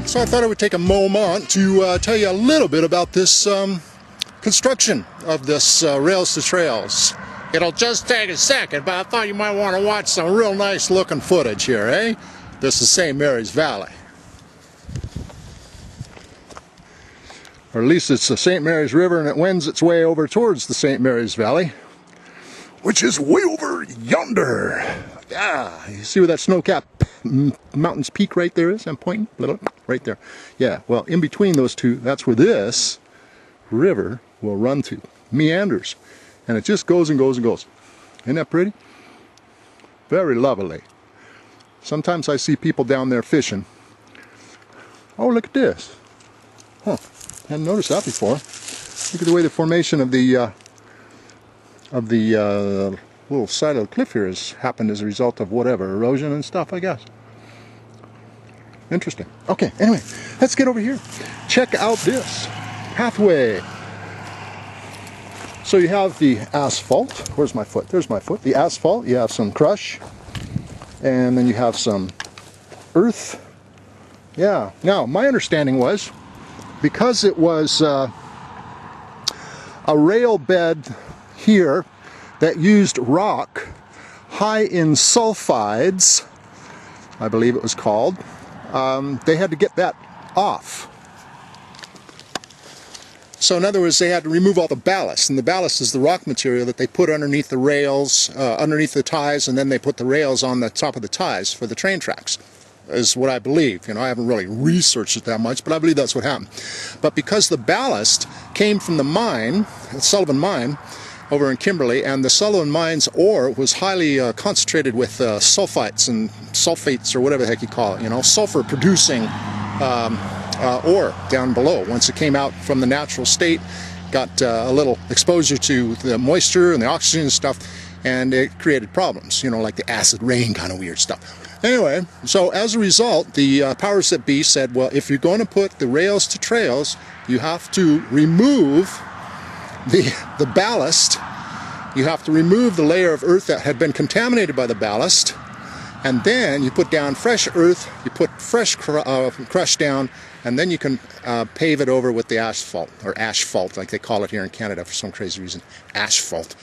So I thought I would take a moment to tell you a little bit about this construction of this Rails to Trails. It'll just take a second, but I thought you might want to watch some real nice looking footage here, eh? This is St. Mary's Valley. Or at least it's the St. Mary's River, and it wends its way over towards the St. Mary's Valley, which is way over yonder. Yeah, you see where that snow-capped mountain's peak right there is? I'm pointing, right there. Yeah, well, in between those two, that's where this river will run to. Meanders. And it just goes and goes and goes. Isn't that pretty? Very lovely. Sometimes I see people down there fishing. Oh, look at this. Huh, hadn't noticed that before. Look at the way the formation of the little side of the cliff here has happened as a result of whatever, erosion and stuff, I guess. Interesting. Okay, anyway, let's get over here. Check out this pathway. So you have the asphalt. Where's my foot? There's my foot. The asphalt, you have some crush, and then you have some earth. Yeah, now my understanding was, because it was a rail bed here that used rock high in sulfides, I believe it was called, they had to get that off. So in other words, they had to remove all the ballast, and the ballast is the rock material that they put underneath the rails, underneath the ties, and then they put the rails on the top of the ties for the train tracks, is what I believe. You know, I haven't really researched it that much, but I believe that's what happened. But because the ballast came from the mine, the Sullivan Mine, over in Kimberley, and the Sullivan Mine's ore was highly concentrated with sulfites and sulfates, or whatever the heck you call it, you know, sulfur producing ore down below. Once it came out from the natural state, got a little exposure to the moisture and the oxygen and stuff, and it created problems, you know, like the acid rain kind of weird stuff. Anyway, so as a result, the powers that be said, well, if you're going to put the rails to trails, you have to remove the ballast. You have to remove the layer of earth that had been contaminated by the ballast, and then you put down fresh earth, you put fresh crush down, and then you can pave it over with the asphalt, or asphalt like they call it here in Canada for some crazy reason. Asphalt.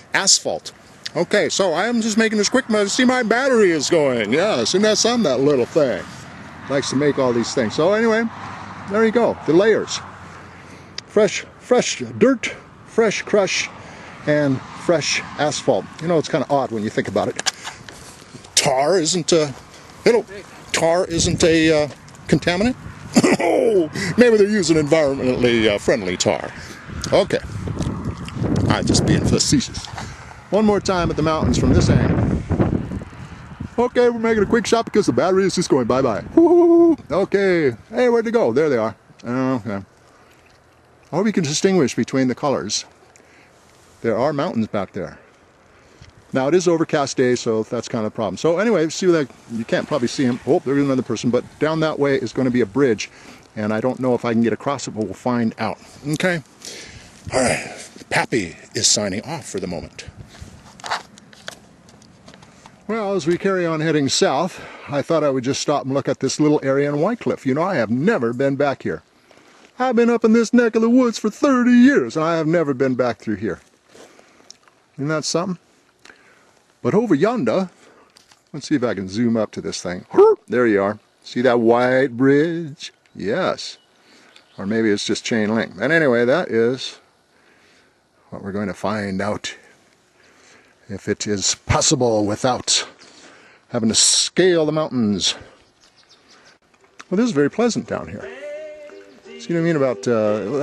Okay, so I am just making this quick. See, my battery is going. Yes, and that's on that little thing. Likes to make all these things. So anyway, there you go. The layers. Fresh dirt, fresh crush, and fresh asphalt. You know, it's kind of odd when you think about it. Tar isn't a contaminant. Oh, maybe they're using environmentally friendly tar. Okay, I'm just being facetious. One more time at the mountains from this angle. Okay, we're making a quick shot because the battery is just going bye-bye. Okay, hey, where'd they go? There they are. Okay. I hope you can distinguish between the colors. There are mountains back there. Now it is overcast day, so that's kind of a problem. So anyway, see that you can't probably see him. Oh, there's another person, but down that way is going to be a bridge, and I don't know if I can get across it, but we'll find out. Okay. All right. Pappy is signing off for the moment. Well, as we carry on heading south, I thought I would just stop and look at this little area in Whitecliff. You know, I have never been back here. I've been up in this neck of the woods for 30 years, and I have never been back through here. Isn't that something? But over yonder, let's see if I can zoom up to this thing. There you are. See that white bridge? Yes. Or maybe it's just chain link. But anyway, that is what we're going to find out. If it is possible without having to scale the mountains. Well, this is very pleasant down here. See what I mean about,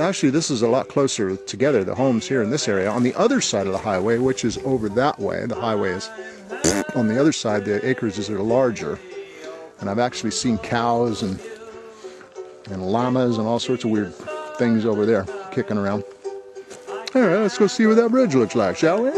actually this is a lot closer together, the homes here in this area. On the other side of the highway, which is over that way, the highway is on the other side, the acreages are larger. And I've actually seen cows and llamas and all sorts of weird things over there kicking around. Alright, let's go see what that bridge looks like, shall we?